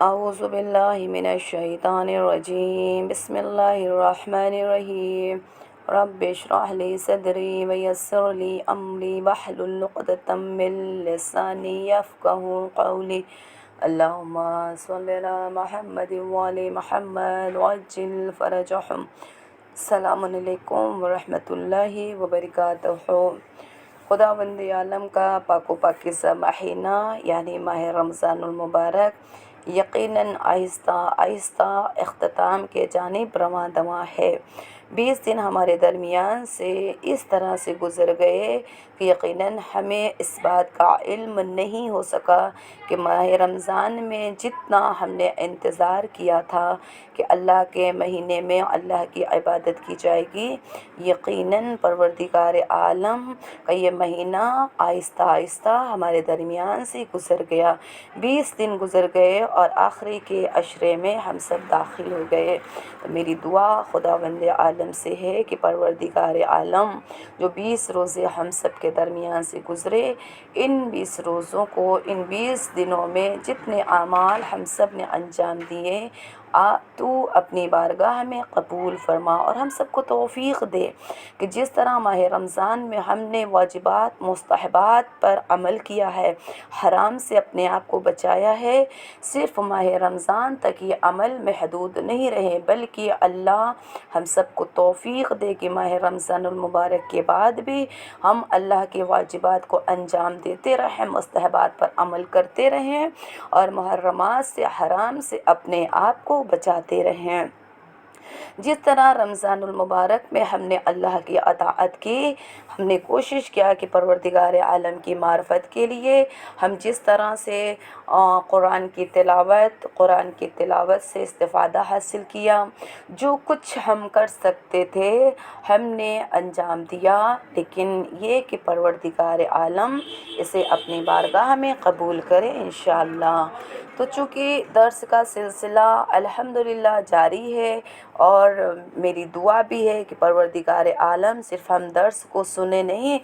اعوذ باللہ من الشیطان الرجیم بسم اللہ الرحمن الرحیم رب اشرح لی صدری ویسر لی امری واحلل عقدۃ من لسانی یفقہوا قولی اللہم صلی علی محمد وعلی محمد وعجل فرجہم۔ السلام علیکم ورحمۃ اللہ وبرکاتہ۔ خداوند عالم کا پاک و پاکیزہ مہینہ یعنی ماہ رمضان المبارک یقیناً آہستہ آہستہ اختتام کے جانب رواں دواں ہے۔ 20 دن ہمارے درمیان سے اس طرح سے گزر گئے کہ یقیناً ہمیں اس بات کا علم نہیں ہو سکا کہ ماہ رمضان میں جتنا ہم نے انتظار کیا تھا کہ اللہ کے مہینے میں اللہ کی عبادت کی جائے گی، یقیناً پروردگار عالم کا یہ مہینہ آہستہ آہستہ ہمارے درمیان سے گزر گیا۔ 20 دن گزر گئے اور آخری کے عشرے میں ہم سب داخل ہو گئے۔ تو میری دعا خداوند عالم سے ہے کہ پروردگار عالم جو 20 روزے ہم سب کے درمیان سے گزرے، ان 20 روزوں کو، ان 20 دنوں میں جتنے اعمال ہم سب نے انجام دیے، تو اپنی بارگاہ میں قبول فرما اور ہم سب کو توفیق دے کہ جس طرح ماہ رمضان میں ہم نے واجبات مستحبات پر عمل کیا ہے، حرام سے اپنے آپ کو بچایا ہے، صرف ماہ رمضان تک یہ عمل محدود نہیں رہے بلکہ اللہ ہم سب کو توفیق دے کہ ماہ رمضان المبارک کے بعد بھی ہم اللہ کے واجبات کو انجام دیتے رہیں، مستحبات پر عمل کرتے رہیں اور محرمات سے، حرام سے اپنے آپ کو بچاتے رہیں۔ جس طرح رمضان المبارک میں ہم نے اللہ کی اطاعت کی، ہم نے کوشش کیا کہ پروردگار عالم کی معرفت کے لیے ہم جس طرح سے قرآن کی تلاوت سے استفادہ حاصل کیا، جو کچھ ہم کر سکتے تھے ہم نے انجام دیا، لیکن یہ کہ پروردگار عالم اسے اپنی بارگاہ میں قبول کرے انشاءاللہ۔ تو چونکہ درس کا سلسلہ الحمدللہ جاری ہے اور میری دعا بھی ہے کہ پروردگار عالم صرف ہم درس کو سنے نہیں،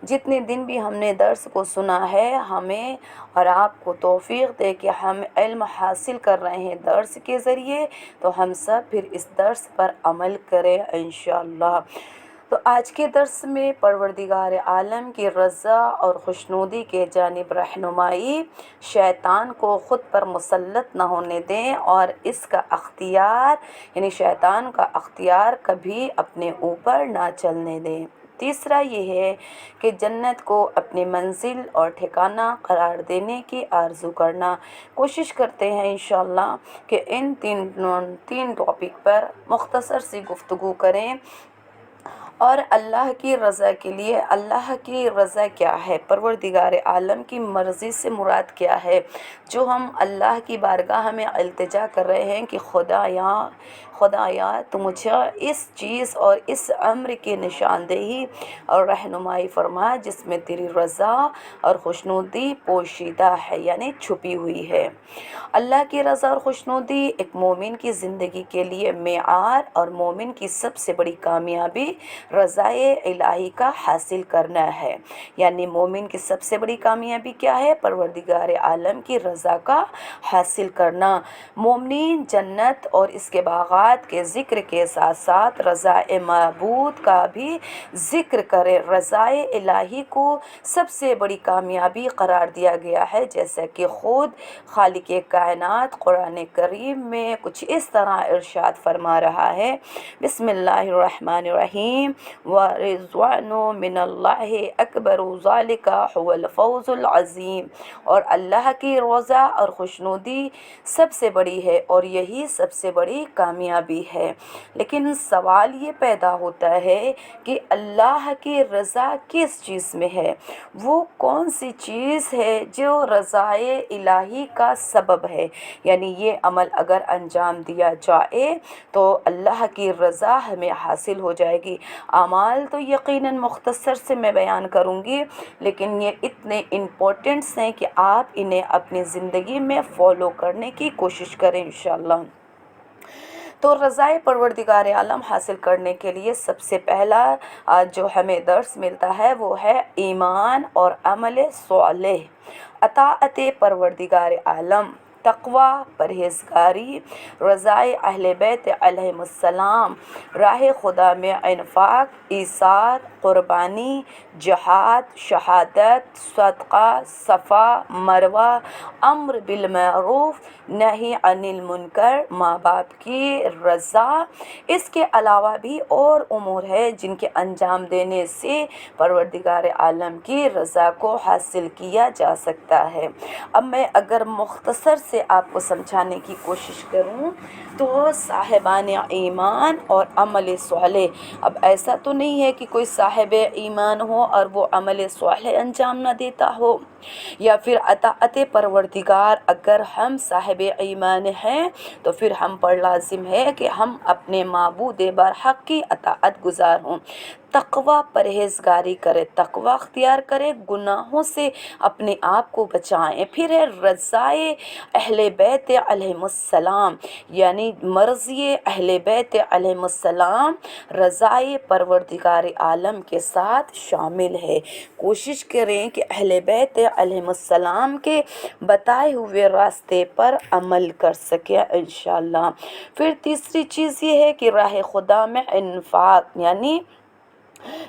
جتنے دن بھی ہم نے درس کو سنا ہے ہمیں اور آپ کو توفیق دے کہ ہم علم حاصل کر رہے ہیں درس کے ذریعے، تو ہم سب پھر اس درس پر عمل کریں انشاءاللہ۔ تو آج کے درس میں پروردگار عالم کی رضا اور خوشنودی کے جانب رہنمائی، شیطان کو خود پر مسلط نہ ہونے دیں اور اس کا اختیار یعنی شیطان کا اختیار کبھی اپنے اوپر نہ چلنے دیں۔ تیسرا یہ ہے کہ جنت کو اپنی منزل اور ٹھکانہ قرار دینے کی آرزو کرنا۔ کوشش کرتے ہیں انشاءاللہ کہ ان تین ٹاپک پر مختصر سی گفتگو کریں اور اللہ کی رضا کے لیے، اللہ کی رضا کیا ہے، پروردگار عالم کی مرضی سے مراد کیا ہے، جو ہم اللہ کی بارگاہ میں التجا کر رہے ہیں کہ خدایا تو مجھے اس چیز اور اس امر کی نشاندہی اور رہنمائی فرما جس میں تیری رضا اور خوشنودی پوشیدہ ہے یعنی چھپی ہوئی ہے۔ اللہ کی رضا اور خوشنودی ایک مومن کی زندگی کے لیے معیار اور مومن کی سب سے بڑی کامیابی رضائے الہی کا حاصل کرنا ہے، یعنی مومن کی سب سے بڑی کامیابی کیا ہے؟ پروردگار عالم کی رضا کا حاصل کرنا۔ مومنین جنت اور اس کے باغات کے ذکر کے ساتھ ساتھ رضا معبود کا بھی ذکر کرے۔ رضا الہی کو سب سے بڑی کامیابی قرار دیا گیا ہے، جیسا کہ خود خالق کائنات قرآن کریم میں کچھ اس طرح ارشاد فرما رہا ہے، بسم اللہ الرحمن الرحیم، وَرِضْوَانٌ مِّنَ اللَّهِ أَكْبَرُ ذَلِكَ هُوَ الْفَوْزُ الْعَظِيمُ، اور اللہ کی رضا اور خوشنودی سب سے بڑی ہے اور یہی سب سے بڑی کامیابی ہے۔ لیکن سوال یہ پیدا ہوتا ہے کہ اللہ کی رضا کس چیز میں ہے؟ وہ کون سی چیز ہے جو رضائے الہی کا سبب ہے؟ یعنی یہ عمل اگر انجام دیا جائے تو اللہ کی رضا ہمیں حاصل ہو جائے گی۔ اعمال تو یقیناً مختصر سے میں بیان کروں گی، لیکن یہ اتنے امپورٹنٹس ہیں کہ آپ انہیں اپنی زندگی میں فالو کرنے کی کوشش کریں انشاءاللہ۔ تو رضائے پروردگار عالم حاصل کرنے کے لیے سب سے پہلا جو ہمیں درس ملتا ہے وہ ہے ایمان اور عمل صالح، اطاعت پروردگار عالم۔ تقوی پرہیزگاری، رضائے اہل بیت علیہم السلام، راہ خدا میں انفاق، ایثار، قربانی، جہاد، شہادت، صدقہ، صفا مروہ، امر بالمعروف، نہی عن المنکر، ماں باپ کی رضا۔ اس کے علاوہ بھی اور امور ہے جن کے انجام دینے سے پروردگار عالم کی رضا کو حاصل کیا جا سکتا ہے۔ اب میں اگر مختصر سے آپ کو سمجھانے کی کوشش کروں تو صاحبان ایمان اور عمل صالح، اب ایسا تو نہیں ہے کہ کوئی صاحب ایمان ہو اور وہ عمل صالح انجام نہ دیتا ہو، یا پھر اطاعت پروردگار، اگر ہم صاحب ایمان ہیں تو پھر ہم پر لازم ہے کہ ہم اپنے معبود برحق کی اطاعت گزار ہوں، تقوی پرہیزگاری کرے، تقوی اختیار کرے، گناہوں سے اپنے آپ کو بچائیں۔ پھر ہے رضائے اہل بیت علیہم السلام، یعنی مرضی اہل بیت علیہم السلام رضائے پروردگار عالم کے ساتھ شامل ہے۔ کوشش کریں کہ اہل بیت علیہم السلام کے بتائے ہوئے راستے پر عمل کر سکیں انشاءاللہ۔ پھر تیسری چیز یہ ہے کہ راہ خدا میں انفاق، یعنی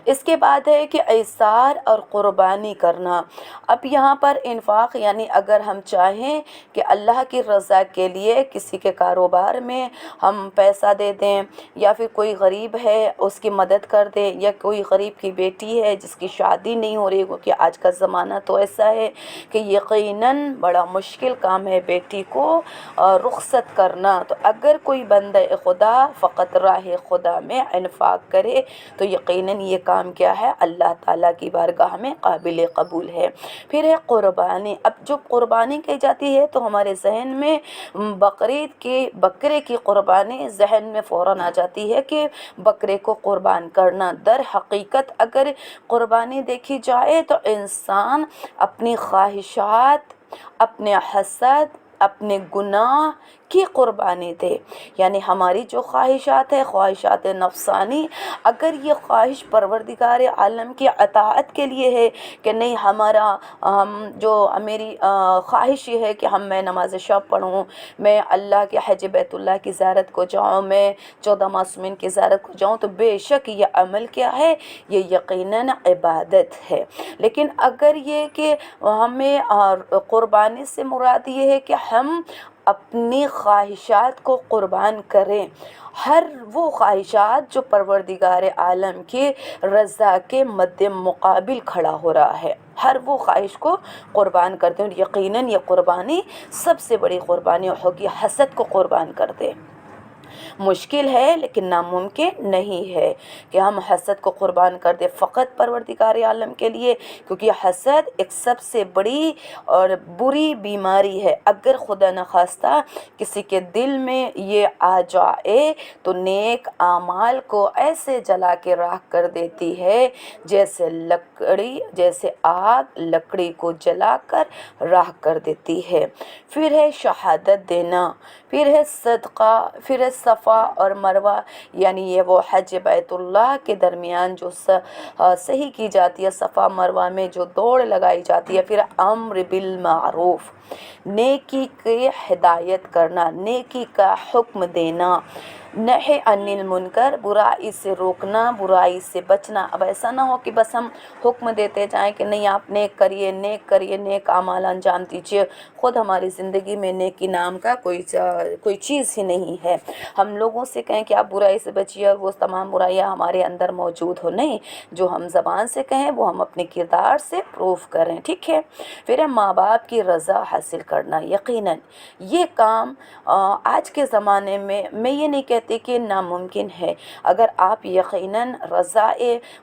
اس کے بعد ہے کہ ایثار اور قربانی کرنا۔ اب یہاں پر انفاق یعنی اگر ہم چاہیں کہ اللہ کی رضا کے لیے کسی کے کاروبار میں ہم پیسہ دے دیں، یا پھر کوئی غریب ہے اس کی مدد کر دیں، یا کوئی غریب کی بیٹی ہے جس کی شادی نہیں ہو رہی، کیونکہ آج کا زمانہ تو ایسا ہے کہ یقیناً بڑا مشکل کام ہے بیٹی کو رخصت کرنا، تو اگر کوئی بندہ خدا فقط راہ خدا میں انفاق کرے تو یقیناً یہ کام کیا ہے، اللہ تعالیٰ کی بارگاہ میں قابل قبول ہے۔ پھر ہے قربانی۔ اب جو قربانی کی جاتی ہے تو ہمارے ذہن میں بکرے کی قربانی ذہن میں فوراً آ جاتی ہے کہ بکرے کو قربان کرنا۔ در حقیقت اگر قربانی دیکھی جائے تو انسان اپنی خواہشات، اپنے حسد، اپنے گناہ کی قربانی دے، یعنی ہماری جو خواہشات ہے، خواہشات نفسانی، اگر یہ خواہش پروردگار عالم کی اطاعت کے لیے ہے کہ نہیں، میری خواہش یہ ہے کہ میں نماز شب پڑھوں، میں اللہ کے حج بیت اللہ کی زیارت کو جاؤں، میں 14 معصومین کی زیارت کو جاؤں، تو بے شک یہ عمل کیا ہے، یہ یقیناً عبادت ہے۔ لیکن اگر یہ کہ ہمیں قربانی سے مراد یہ ہے کہ ہم اپنی خواہشات کو قربان کریں، ہر وہ خواہشات جو پروردگار عالم کی رضا کے مد مقابل کھڑا ہو رہا ہے، ہر وہ خواہش کو قربان کرتے ہیں، یقیناً یہ قربانی سب سے بڑی قربانی ہوگی، حسد کو قربان کر دے۔ مشکل ہے لیکن ناممکن نہیں ہے کہ ہم حسد کو قربان کر دیں فقط پروردگار عالم کے لیے، کیونکہ حسد ایک سب سے بڑی اور بری بیماری ہے۔ اگر خدا نخواستہ کسی کے دل میں یہ آ جائے تو نیک اعمال کو ایسے جلا کے راکھ کر دیتی ہے جیسے آگ لکڑی کو جلا کر راکھ کر دیتی ہے۔ پھر ہے شہادت دینا، پھر ہے صدقہ، پھر ہے صفا اور مروہ، یعنی یہ وہ حج بیت اللہ کے درمیان جو صحیح کی جاتی ہے، صفا مروہ میں جو دوڑ لگائی جاتی ہے۔ پھر امر بالمعروف، نیکی کی ہدایت کرنا، نیکی کا حکم دینا، نہی عن المنکر، برائی سے روکنا، برائی سے بچنا۔ اب ایسا نہ ہو کہ بس ہم حکم دیتے جائیں کہ نہیں آپ نیک کریے، نیک کریے، نیک اعمال انجام دیجیے، خود ہماری زندگی میں نیکی نام کا کوئی چیز ہی نہیں ہے۔ ہم لوگوں سے کہیں کہ آپ برائی سے بچیے اور وہ تمام برائیاں ہمارے اندر موجود ہو، نہیں، جو ہم زبان سے کہیں وہ ہم اپنے کردار سے پروف کریں، ٹھیک ہے۔ پھر ہے ماں باپ کی رضا حاصل کرنا، یقیناً یہ کام آج کے زمانے میں یہ نہیں کہتی کہ ناممکن ہے، اگر آپ یقیناً رضا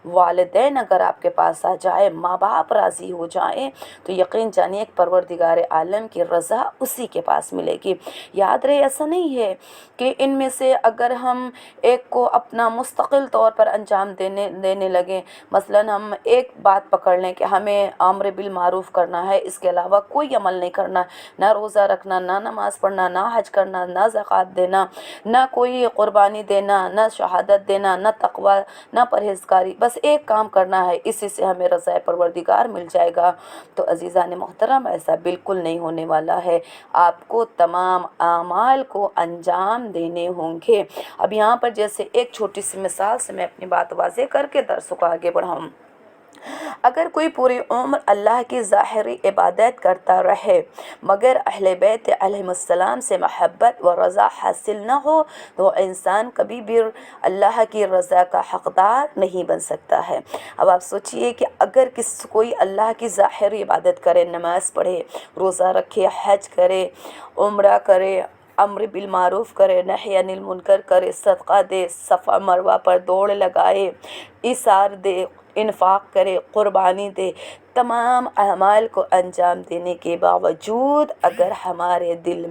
والدین اگر آپ کے پاس آ جائے، ماں باپ راضی ہو جائیں، تو یقین جانیے کہ پروردگار عالم کی رضا اسی کے پاس ملے گی۔ یاد رہے ایسا نہیں ہے کہ ان میں سے اگر ہم ایک کو اپنا مستقل طور پر انجام دینے لگیں، مثلا ہم ایک بات پکڑ لیں کہ ہمیں امر بالمعروف کرنا ہے، اس کے علاوہ کوئی عمل نہیں کرنا، نہ روزہ رکھنا، نہ نماز پڑھنا، نہ حج کرنا، نہ زکوٰۃ دینا، نہ کوئی قربانی دینا، نہ شہادت دینا، نہ تقوی، نہ پرہیزگاری، بس ایک کام کرنا ہے، اسی سے ہمیں رضا پروردگار مل جائے گا۔ تو عزیزان محترم، ایسا بالکل نہیں ہونے والا ہے، آپ کو تمام اعمال کو انجام دینے ہوں گے۔ اب یہاں پر جیسے ایک چھوٹی سی مثال سے میں اپنی بات واضح کر کے درس کو آگے بڑھاؤں۔ اگر کوئی پوری عمر اللہ کی ظاہری عبادت کرتا رہے مگر اہل بیت علیہ السلام سے محبت و رضا حاصل نہ ہو تو انسان کبھی بھی اللہ کی رضا کا حقدار نہیں بن سکتا ہے۔ اب آپ سوچئے کہ اگر کوئی اللہ کی ظاہری عبادت کرے، نماز پڑھے، روزہ رکھے، حج کرے، عمرہ کرے، امر بالمعروف کرے، نہی عن المنکر کرے، صدقہ دے، صفا مروہ پر دوڑ لگائے، ایثار دے، انفاق کرے، قربانی دے، تمام اعمال کو انجام دینے کے باوجود اگر ہمارے دل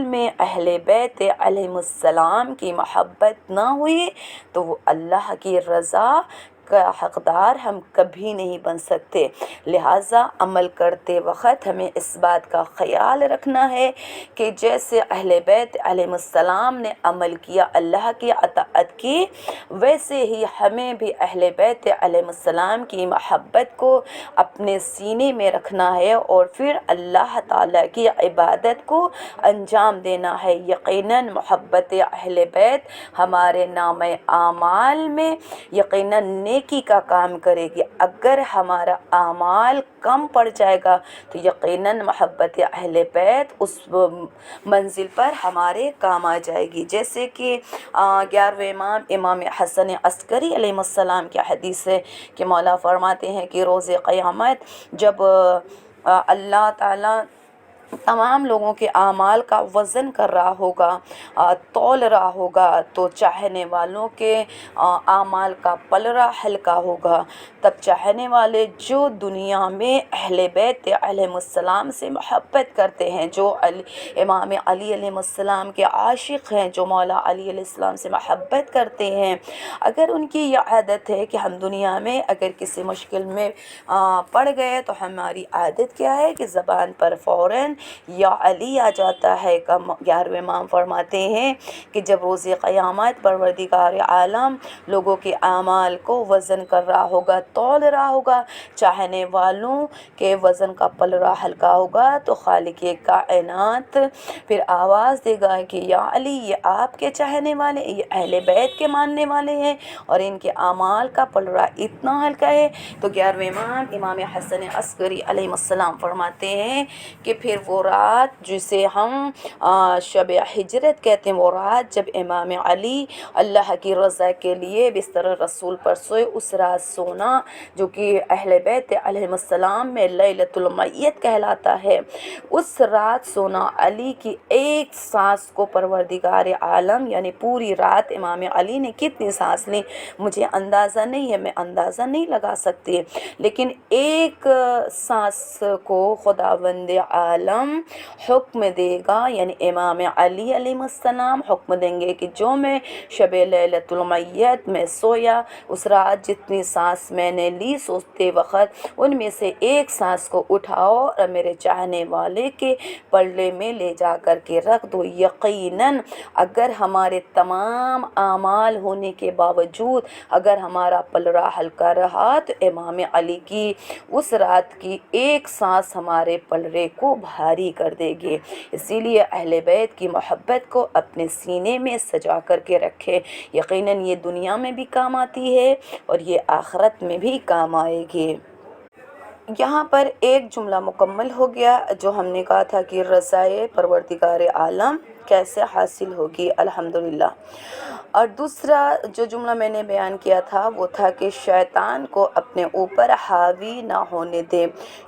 میں اہل بیت علیہ السلام کی محبت نہ ہوئی تو وہ اللہ کی رضا کا حقدار ہم کبھی نہیں بن سکتے۔ لہٰذا عمل کرتے وقت ہمیں اس بات کا خیال رکھنا ہے کہ جیسے اہل بیت علیہ السلام نے عمل کیا، اللہ کی اطاعت کی، ویسے ہی ہمیں بھی اہل بیت علیہ السلام کی محبت کو اپنے سینے میں رکھنا ہے اور پھر اللہ تعالیٰ کی عبادت کو انجام دینا ہے۔ یقیناً محبت اہل بیت ہمارے نام اعمال میں یقیناً نیکی کا کام کرے گی۔ اگر ہمارا اعمال کم پڑ جائے گا تو یقیناً محبت اہل بیت اس منزل پر ہمارے کام آ جائے گی۔ جیسے کہ 11ویں امام حسن عسکری علیہ السلام کی حدیث ہے کہ مولا فرماتے ہیں کہ روز قیامت جب اللہ تعالیٰ تمام لوگوں کے اعمال کا وزن کر رہا ہوگا، تول رہا ہوگا، تو چاہنے والوں کے اعمال کا پلڑا ہلکا ہوگا۔ تب چاہنے والے جو دنیا میں اہل بیت علیہ السلام سے محبت کرتے ہیں، جو امام علی علیہ السلام کے عاشق ہیں، جو مولا علی علیہ السلام سے محبت کرتے ہیں، اگر ان کی یہ عادت ہے کہ ہم دنیا میں اگر کسی مشکل میں پڑ گئے تو ہماری عادت کیا ہے کہ زبان پر فوراً یا علی آ جاتا ہے۔ 11ویں امام فرماتے ہیں کہ جب روز قیامت پروردگار عالم لوگوں کے اعمال کو وزن کر رہا ہوگا، تول رہا ہوگا، چاہنے والوں کے وزن کا پلڑا ہلکا ہوگا، تو خالق کائنات پھر آواز دے گا کہ یا علی، یہ آپ کے چاہنے والے، یہ اہل بیت کے ماننے والے ہیں اور ان کے اعمال کا پلڑا اتنا ہلکا ہے۔ تو 11ویں امام حسن عسکری علیہ السلام فرماتے ہیں کہ پھر وہ رات جسے ہم شب ہجرت کہتے ہیں، وہ رات جب امام علی اللہ کی رضا کے لیے بستر رسول پر سوئے، اس رات سونا جو کہ اہل بیت علیہ السلام میں لیلۃ المیت کہلاتا ہے، اس رات سونا علی کی ایک سانس کو پروردگار عالم یعنی پوری رات امام علی نے کتنی سانس لی مجھے اندازہ نہیں ہے، میں اندازہ نہیں لگا سکتی، لیکن ایک سانس کو خداوند عالم حکم دے گا، یعنی امام علی علیہ السلام حکم دیں گے کہ جو میں شب لیلۃ المیت میں سویا، اس رات جتنی سانس میں نے لی سوتے وقت ان میں سے ایک سانس کو اٹھاؤ اور میرے چاہنے والے کے پلڑے میں لے جا کر کے رکھ دو۔ یقیناً اگر ہمارے تمام اعمال ہونے کے باوجود اگر ہمارا پلڑا ہلکا رہا تو امام علی کی اس رات کی ایک سانس ہمارے پلڑے کو بھاری کر دے گی۔ اسی لیے اہل بیت کی محبت کو اپنے سینے میں سجا کر کے رکھے، یقیناً یہ دنیا میں بھی کام آتی ہے اور یہ آخرت میں بھی کام آئے گی۔ یہاں پر ایک جملہ مکمل ہو گیا جو ہم نے کہا تھا کہ رضائے پروردگار عالم کیسے حاصل ہوگی، الحمدللہ۔ اور دوسرا جو جملہ میں نے بیان کیا تھا وہ تھا کہ شیطان کو اپنے اوپر حاوی نہ ہونے دے،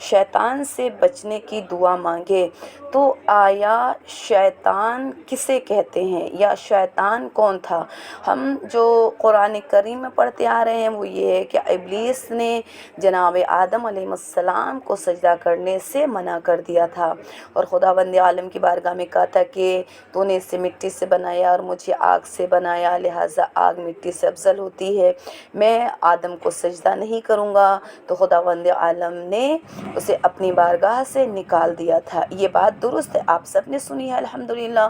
شیطان سے بچنے کی دعا مانگے۔ تو آیا شیطان کسے کہتے ہیں یا شیطان کون تھا؟ ہم جو قرآن کریم میں پڑھتے آ رہے ہیں وہ یہ ہے کہ ابلیس نے جناب آدم علیہ السلام کو سجدہ کرنے سے منع کر دیا تھا اور خداوند عالم کی بارگاہ میں کہا تھا کہ تو نے اسے مٹی سے بنایا اور مجھے آگ سے بنایا، لہٰذا آگ مٹی سے افضل ہوتی ہے، میں آدم کو سجدہ نہیں کروں گا، تو خداوند عالم نے اسے اپنی بارگاہ سے نکال دیا تھا۔ یہ بات درست ہے، آپ سب نے سنی ہے الحمدللہ۔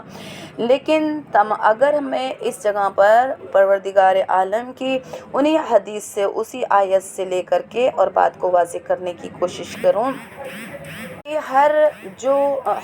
لیکن اگر میں اس جگہ پر پروردگار عالم کی انہی حدیث سے، اسی آیت سے لے کر کے اور بات کو واضح کرنے کی کوشش کروں کہ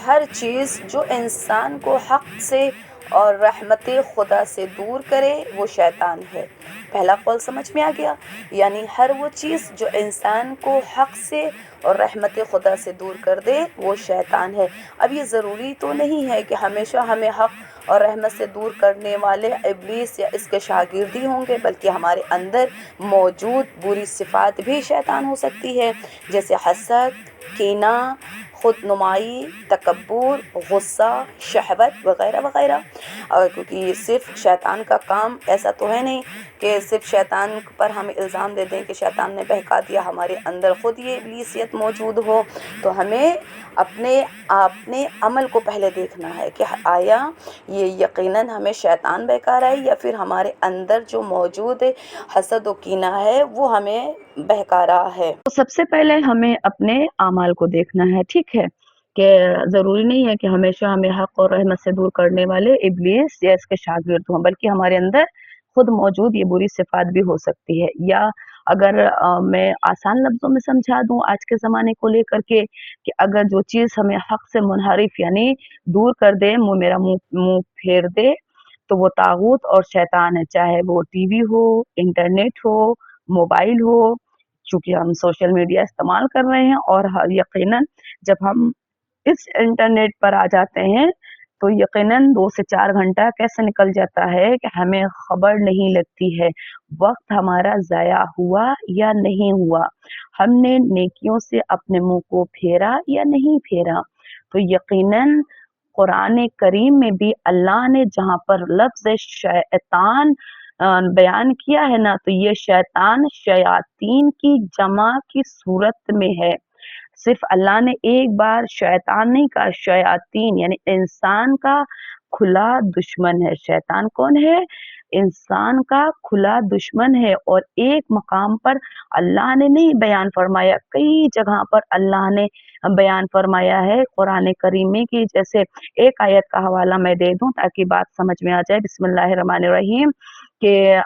ہر چیز جو انسان کو حق سے اور رحمت خدا سے دور کرے وہ شیطان ہے۔ پہلا قول سمجھ میں آ گیا؟ یعنی ہر وہ چیز جو انسان کو حق سے اور رحمت خدا سے دور کر دے وہ شیطان ہے۔ اب یہ ضروری تو نہیں ہے کہ ہمیشہ ہمیں حق اور رحمت سے دور کرنے والے ابلیس یا اس کے شاگرد ہی ہوں گے، بلکہ ہمارے اندر موجود بری صفات بھی شیطان ہو سکتی ہے، جیسے حسد، کینہ، خود نمائی، تکبر، غصہ، شہوت وغیرہ وغیرہ۔ کیونکہ صرف شیطان کا کام ایسا تو ہے نہیں کہ صرف شیطان پر ہم الزام دے دیں کہ شیطان نے بہکا دیا، ہمارے اندر خود یہ ابلیسیت موجود ہو، تو ہمیں اپنے عمل کو پہلے دیکھنا ہے کہ آیا یہ یقیناً ہمیں شیطان بہکا رہا ہے یا پھر ہمارے اندر جو موجود حسد و کینہ ہے وہ ہمیں بہکا رہا ہے۔ تو سب سے پہلے ہمیں اپنے اعمال کو دیکھنا ہے، ٹھیک ہے، کہ ضروری نہیں ہے کہ ہمیشہ ہمیں حق اور رحمت سے دور کرنے والے ابلیس یا اس کے شاگرد ہوں، بلکہ ہمارے اندر خود موجود یہ بری صفات بھی ہو سکتی ہے۔ یا اگر میں آسان لفظوں میں سمجھا دوں آج کے زمانے کو لے کر کے، کہ اگر جو چیز ہمیں حق سے منحرف یعنی دور کر دے، منہ پھیر دے، تو وہ طاغوت اور شیطان ہے، چاہے وہ ٹی وی ہو، انٹرنیٹ ہو، موبائل ہو، چونکہ ہم سوشل میڈیا استعمال کر رہے ہیں، اور یقیناً جب ہم اس انٹرنیٹ پر آ جاتے ہیں تو یقیناً 2 سے 4 گھنٹہ کیسے نکل جاتا ہے کہ ہمیں خبر نہیں لگتی ہے، وقت ہمارا ضائع ہوا یا نہیں ہوا، ہم نے نیکیوں سے اپنے منہ کو پھیرا یا نہیں پھیرا۔ تو یقیناً قرآن کریم میں بھی اللہ نے جہاں پر لفظ شیطان بیان کیا ہے نا، تو یہ شیطان شیاطین کی جمع کی صورت میں ہے۔ صرف اللہ نے ایک بار شیطان نہیں کہا، شیاطین یعنی انسان کا کھلا دشمن ہے۔ شیطان کون ہے؟ انسان کا کھلا دشمن ہے۔ اور ایک مقام پر اللہ نے نہیں بیان فرمایا، کئی جگہ پر اللہ نے بیان فرمایا ہے قرآن کریم میں، کی جیسے ایک آیت کا حوالہ میں دے دوں تاکہ بات سمجھ میں آ جائے۔ بسم اللہ الرحمن الرحیم، کہ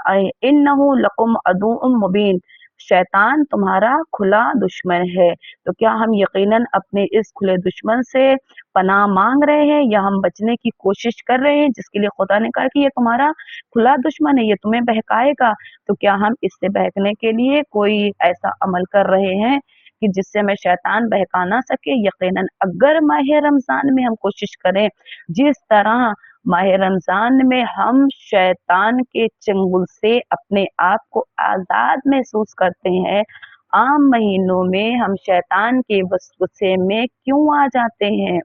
انہ لکم عدو مبین، شیطان تمہارا کھلا دشمن ہے۔ تو کیا ہم یقیناً اپنے اس کھلے دشمن سے پناہ مانگ رہے ہیں یا ہم بچنے کی کوشش کر رہے ہیں، جس کے لیے خدا نے کہا کہ یہ تمہارا کھلا دشمن ہے، یہ تمہیں بہکائے گا؟ تو کیا ہم اس سے بہکنے کے لیے کوئی ایسا عمل کر رہے ہیں کہ جس سے ہمیں شیطان بہکا نہ سکے؟ یقیناً اگر ماہ رمضان میں ہم کوشش کریں، جس طرح ماہ رمضان میں ہم شیطان کے چنگل سے اپنے آپ کو آزاد محسوس کرتے ہیں، عام مہینوں میں ہم شیطان کے وسوسے میں کیوں آ جاتے ہیں؟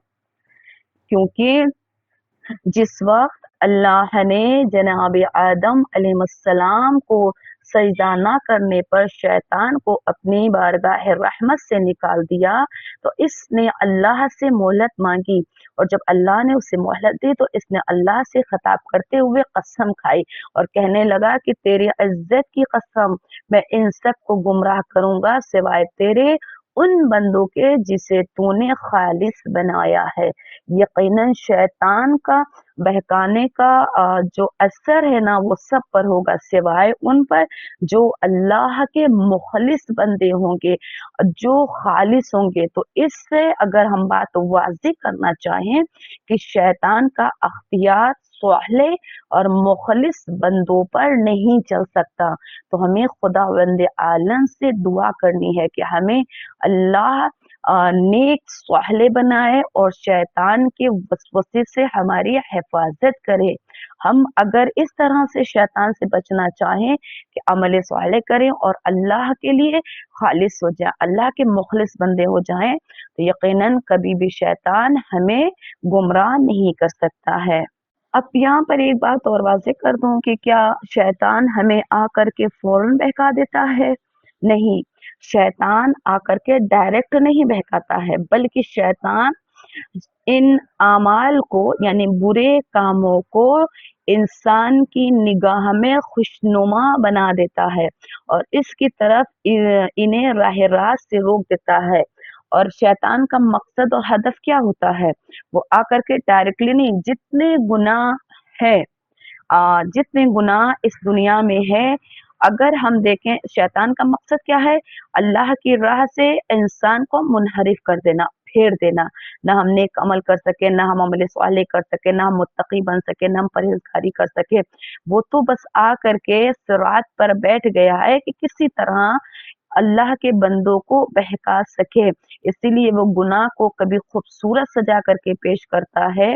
کیونکہ جس وقت اللہ نے جناب آدم علیہ السلام کو سجدہ نہ کرنے پر شیطان کو اپنی بارگاہ رحمت سے نکال دیا، تو اس نے اللہ سے مہلت مانگی، اور جب اللہ نے اسے مہلت دی تو اس نے اللہ سے خطاب کرتے ہوئے قسم کھائی اور کہنے لگا کہ تیری عزت کی قسم، میں ان سب کو گمراہ کروں گا سوائے تیرے ان بندوں کے جسے تو نے خالص بنایا ہے۔ یقیناً شیطان کا بہکانے کا جو اثر ہے نا وہ سب پر ہوگا سوائے ان پر جو اللہ کے مخلص بندے ہوں گے، جو خالص ہوں گے۔ تو اس سے اگر ہم بات واضح کرنا چاہیں کہ شیطان کا اختیار صالح اور مخلص بندوں پر نہیں چل سکتا، تو ہمیں خداوند عالم سے دعا کرنی ہے کہ ہمیں اللہ نیک صالح بنائے اور شیطان کے وسوسے سے ہماری حفاظت کرے۔ ہم اگر اس طرح سے شیطان سے بچنا چاہیں کہ عمل صالح کریں اور اللہ کے لیے خالص ہو جائیں، اللہ کے مخلص بندے ہو جائیں، تو یقیناً کبھی بھی شیطان ہمیں گمراہ نہیں کر سکتا ہے۔ اب یہاں پر ایک بات اور واضح کر دوں کہ کیا شیطان ہمیں آ کر کے فوراً بہکا دیتا ہے؟ نہیں، شیطان آ کر کے ڈائریکٹ نہیں بہکاتا ہے، بلکہ شیطان ان اعمال کو یعنی برے کاموں کو انسان کی نگاہ میں خوشنما بنا دیتا ہے اور اس کی طرف انہیں راہ راست سے روک دیتا ہے۔ اور شیطان کا مقصد اور ہدف کیا ہوتا ہے؟ وہ آ کر کے ڈائریکٹلی نہیں، جتنے گناہ اس دنیا میں ہے، اگر ہم دیکھیں شیطان کا مقصد کیا ہے؟ اللہ کی راہ سے انسان کو منحرف کر دینا، پھیر دینا، نہ ہم نیک عمل کر سکے، نہ ہم عمل صالح کر سکے، نہ ہم متقی بن سکے، نہ ہم پرہیزگاری کر سکے۔ وہ تو بس آ کر کے صراط پر بیٹھ گیا ہے کہ کسی طرح اللہ کے بندوں کو بہکا سکے، اسی لیے وہ گناہ کو کبھی خوبصورت سجا کر کے پیش کرتا ہے۔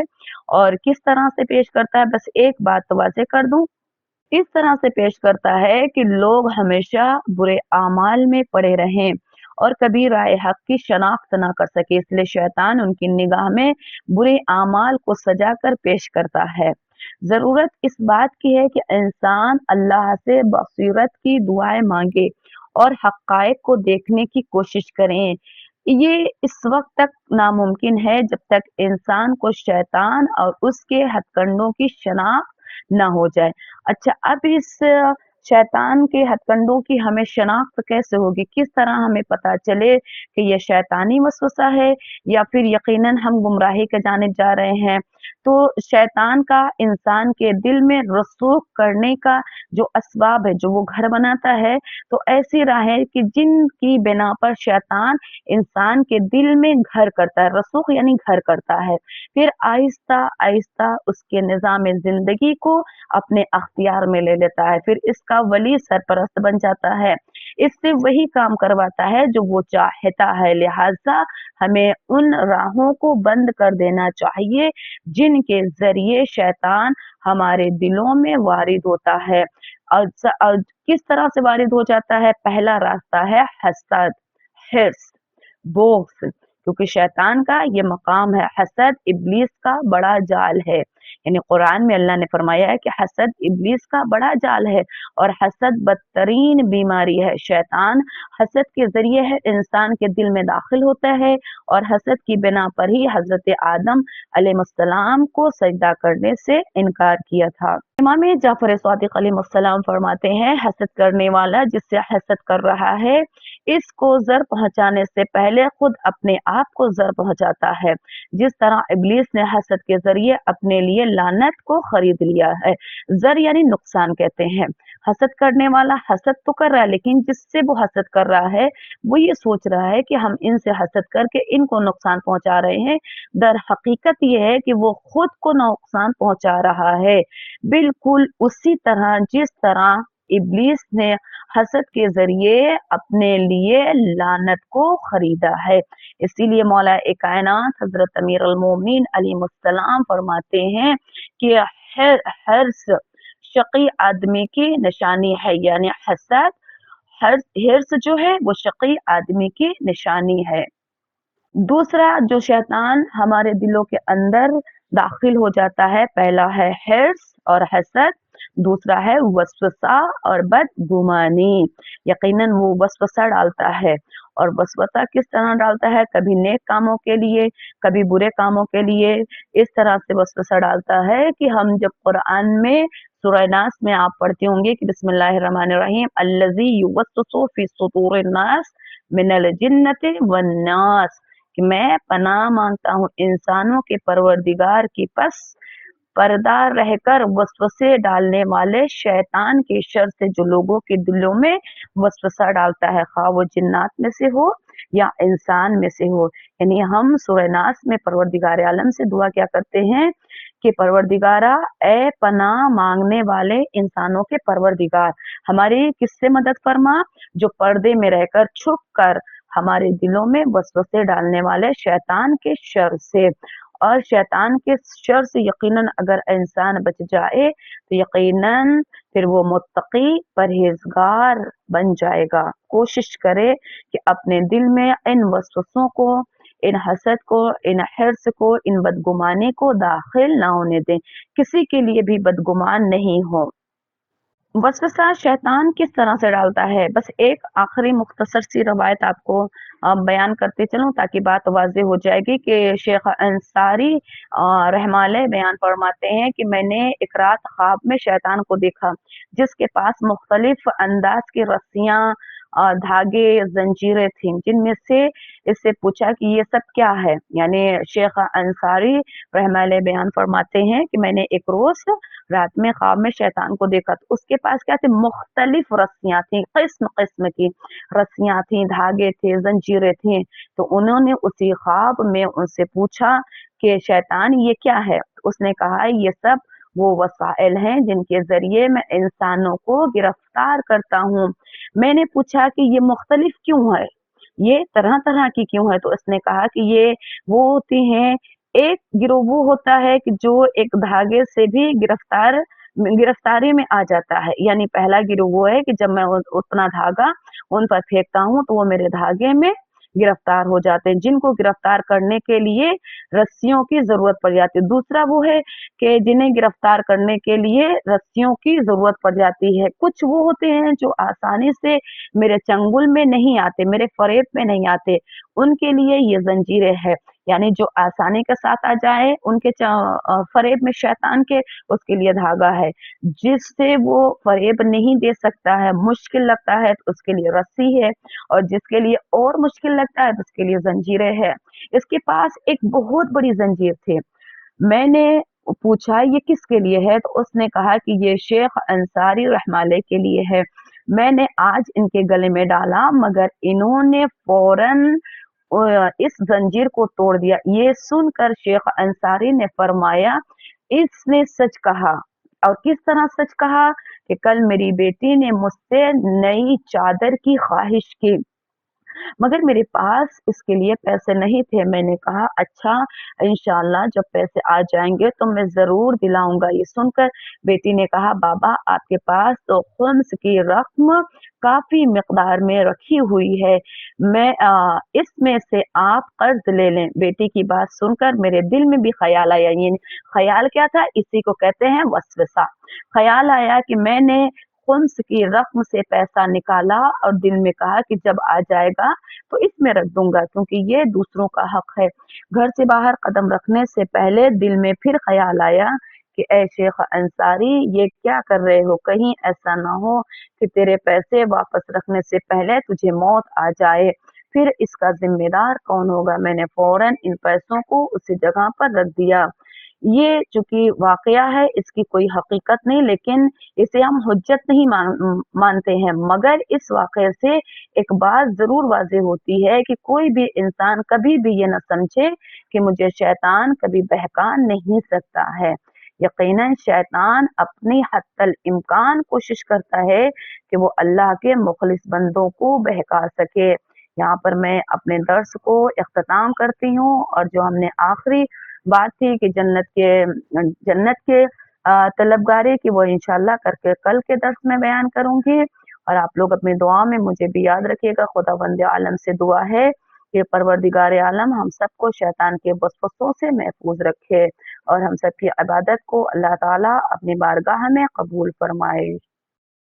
اور کس طرح سے پیش کرتا ہے؟ بس ایک بات تو واضح کر دوں، اس طرح سے پیش کرتا ہے کہ لوگ ہمیشہ برے اعمال میں پڑے رہیں اور کبھی رائے حق کی شناخت نہ کر سکے، اس لیے شیطان ان کی نگاہ میں برے اعمال کو سجا کر پیش کرتا ہے۔ ضرورت اس بات کی ہے کہ انسان اللہ سے بصیرت کی دعائیں مانگے اور حقائق کو دیکھنے کی کوشش کریں۔ یہ اس وقت تک ناممکن ہے جب تک انسان کو شیطان اور اس کے ہتھ کنڈوں کی شناخت نہ ہو جائے۔ اچھا، اب اس شیطان کے ہتھ کنڈوں کی ہمیں شناخت کیسے ہوگی؟ کس طرح ہمیں پتا چلے کہ یہ شیطانی وسوسہ ہے یا پھر یقیناً ہم گمراہی کے جانب جا رہے ہیں؟ تو شیطان کا انسان کے دل میں رسوخ کرنے کا جو اسباب ہے، جو وہ گھر بناتا ہے، تو ایسی راہیں کہ جن کی بنا پر شیطان انسان کے دل میں گھر کرتا ہے، رسوخ یعنی گھر کرتا ہے، پھر آہستہ آہستہ اس کے نظام زندگی کو اپنے اختیار میں لے لیتا ہے، پھر اس کا ولی سرپرست بن جاتا ہے، اس سے وہی کام کرواتا ہے جو وہ چاہتا ہے۔ لہذا ہمیں ان راہوں کو بند کر دینا چاہیے جن کے ذریعے شیطان ہمارے دلوں میں وارد ہوتا ہے۔ اور کس طرح سے وارد ہو جاتا ہے؟ پہلا راستہ ہے حسد، حرص، بغض، کیونکہ شیطان کا یہ مقام ہے۔ حسد ابلیس کا بڑا جال ہے، یعنی قرآن میں اللہ نے فرمایا ہے کہ حسد ابلیس کا بڑا جال ہے اور حسد بدترین بیماری ہے۔ شیطان حسد کے ذریعے ہے انسان کے دل میں داخل ہوتا ہے اور حسد کی بنا پر ہی حضرت آدم علیہ السلام کو سجدہ کرنے سے انکار کیا تھا۔ امام جعفر صادق علیہ السلام فرماتے ہیں، حسد کرنے والا جس سے حسد کر رہا ہے اس کو زر پہنچانے سے پہلے خود اپنے آپ کو زر پہنچاتا ہے، جس طرح ابلیس نے حسد کے ذریعے اپنے لیے لعنت کو خرید لیا ہے۔ زر یعنی نقصان کہتے ہیں۔ حسد کرنے والا حسد تو کر رہا ہے، لیکن جس سے وہ حسد کر رہا ہے وہ یہ سوچ رہا ہے کہ ہم ان سے حسد کر کے ان کو نقصان پہنچا رہے ہیں، در حقیقت یہ ہے کہ وہ خود کو نقصان پہنچا رہا ہے، بالکل اسی طرح جس طرح ابلیس نے حسد کے ذریعے اپنے لیے لعنت کو خریدا ہے۔ اسی لیے مولا کائنات حضرت امیر المومنین علیہ السلام فرماتے ہیں کہ حرص شقی آدمی کی نشانی ہے، یعنی حسد، حرص جو ہے وہ شقی آدمی کی نشانی ہے۔ دوسرا جو شیطان ہمارے دلوں کے اندر داخل ہو جاتا ہے، پہلا ہے حرص اور حسد، دوسرا ہے وسوسہ اور بدگمانی۔ یقیناً وہ وسوسہ ڈالتا ہے، اور وسوسہ کس طرح ڈالتا ہے؟ کبھی نیک کاموں کے لیے، کبھی برے کاموں کے لیے۔ اس طرح سے وسوسہ ڈالتا ہے کہ ہم جب قرآن میں سورہ ناس میں آپ پڑھتے ہوں گے کہ بسم اللہ الرحمن الرحیم الذی یوسوس فی صدور الناس من الجنۃ والناس، کہ میں پناہ مانگتا ہوں انسانوں کے پروردگار کی پس پردہ رہ کر وسوسے ڈالنے والے شیطان کے شر سے جو لوگوں کے دلوں میں وسوسہ ڈالتا ہے، خواہ وہ جنات میں سے ہو یا انسان میں سے ہو۔ یعنی ہم سورہ ناس میں پروردگار عالم سے دعا کیا کرتے ہیں کہ پروردگارا، اے پناہ مانگنے والے انسانوں کے پروردگار، ہماری کس سے مدد فرما؟ جو پردے میں رہ کر چھپ کر ہمارے دلوں میں وسوسے ڈالنے والے شیطان کے شر سے۔ اور شیطان کے شر سے یقیناً اگر انسان بچ جائے تو یقیناً پھر وہ متقی پرہیزگار بن جائے گا۔ کوشش کرے کہ اپنے دل میں ان وسوسوں کو، ان حسد کو، ان حرص کو، ان بدگمانی کو داخل نہ ہونے دیں، کسی کے لیے بھی بدگمان نہیں ہو۔ وسوسہ شیطان کس طرح سے ڈالتا ہے؟ بس ایک آخری مختصر سی روایت آپ کو بیان کرتے چلوں تاکہ بات واضح ہو جائے گی کہ شیخ انصاری رحمہ اللہ بیان فرماتے ہیں کہ میں نے ایک رات خواب میں شیطان کو دیکھا جس کے پاس مختلف انداز کی رسیاں، دھاگے، زنجیریں تھیں، جن میں سے اس سے پوچھا کہ یہ سب کیا ہے؟ یعنی شیخ انصاری رحمہ اللہ بیان فرماتے ہیں کہ میں نے ایک روز رات میں خواب میں شیطان کو دیکھا تو اس کے پاس کیا تھے؟ مختلف رسیاں تھیں، قسم قسم کی رسیاں تھیں، دھاگے تھے، زنجیریں تھیں۔ تو انہوں نے اسی خواب میں ان سے پوچھا کہ شیطان یہ کیا ہے؟ اس نے کہا یہ سب وہ وسائل ہیں جن کے ذریعے میں انسانوں کو گرفتار کرتا ہوں۔ میں نے پوچھا کہ یہ مختلف کیوں ہے؟ یہ طرح طرح کی کیوں ہے؟ تو اس نے کہا کہ یہ وہ ہوتی ہیں، ایک گروہ وہ ہوتا ہے کہ جو ایک دھاگے سے بھی گرفتاری میں آ جاتا ہے، یعنی پہلا گروہ وہ ہے کہ جب میں اتنا دھاگا ان پر پھینکتا ہوں تو وہ میرے دھاگے میں گرفتار ہو جاتے ہیں، جن کو گرفتار کرنے کے لیے رسیوں کی ضرورت پڑ جاتی ہے۔ دوسرا وہ ہے کہ جنہیں گرفتار کرنے کے لیے رسیوں کی ضرورت پڑ جاتی ہے۔ کچھ وہ ہوتے ہیں جو آسانی سے میرے چنگل میں نہیں آتے، میرے فریب میں نہیں آتے، ان کے لیے یہ زنجیریں ہے، یعنی جو آسانی کے ساتھ آ جائے ان کے فریب میں شیطان کے، اس کے لیے دھاگا ہے۔ جس سے وہ فریب نہیں دے سکتا ہے، مشکل لگتا ہے تو اس کے لیے رسی ہے، اور جس کے لیے اور مشکل لگتا ہے تو اس کے لیے زنجیریں ہے۔ اس کے پاس ایک بہت بڑی زنجیر تھی۔ میں نے پوچھا یہ کس کے لیے ہے؟ تو اس نے کہا کہ یہ شیخ انصاری رحمہ اللہ کے لیے ہے۔ میں نے آج ان کے گلے میں ڈالا مگر انہوں نے فوراً اس زنجیر کو توڑ دیا۔ یہ سن کر شیخ انصاری نے فرمایا اس نے سچ کہا۔ اور کس طرح سچ کہا؟ کہ کل میری بیٹی نے مجھ سے نئی چادر کی خواہش کی مگر میرے پاس اس کے لیے پیسے نہیں تھے۔ میں نے کہا اچھا، انشاءاللہ جب پیسے آ جائیں گے تو میں ضرور دلاؤں گا۔ یہ سن کر بیٹی نے کہا بابا آپ کے پاس تو خمس کی رقم کافی مقدار میں رکھی ہوئی ہے، میں اس میں سے آپ قرض لے لیں۔ بیٹی کی بات سن کر میرے دل میں بھی خیال آیا، یعنی خیال کیا تھا؟ اسی کو کہتے ہیں وسوسہ۔ خیال آیا کہ میں نے خمس کی رقم سے پیسہ نکالا اور دل میں کہا کہ جب آ جائے گا تو اس میں رکھ دوں گا کیونکہ یہ دوسروں کا حق ہے۔ گھر سے باہر قدم رکھنے سے پہلے دل میں پھر خیال آیا کہ اے شیخ انصاری یہ کیا کر رہے ہو؟ کہیں ایسا نہ ہو کہ تیرے پیسے واپس رکھنے سے پہلے تجھے موت آ جائے، پھر اس کا ذمہ دار کون ہوگا؟ میں نے فوراً ان پیسوں کو اسی جگہ پر رکھ دیا۔ یہ چونکہ واقعہ ہے، اس کی کوئی حقیقت نہیں، لیکن اسے ہم حجت نہیں مانتے ہیں، مگر اس واقعے سے ایک بات ضرور واضح ہوتی ہے کہ کوئی بھی انسان کبھی بھی یہ نہ سمجھے کہ مجھے شیطان کبھی بہکا نہیں سکتا ہے۔ یقیناً شیطان اپنی حتی الامکان کوشش کرتا ہے کہ وہ اللہ کے مخلص بندوں کو بہکا سکے۔ یہاں پر میں اپنے درس کو اختتام کرتی ہوں، اور جو ہم نے آخری بات تھی کہ جنت کے طلبگاری کی، وہ انشاءاللہ کر کے کل کے درس میں بیان کروں گی۔ اور آپ لوگ اپنی دعا میں مجھے بھی یاد رکھیے گا۔ خداوند عالم سے دعا ہے کہ پروردگار عالم ہم سب کو شیطان کے وسوسوں سے محفوظ رکھے، اور ہم سب کی عبادت کو اللہ تعالیٰ اپنی بارگاہ میں قبول فرمائے۔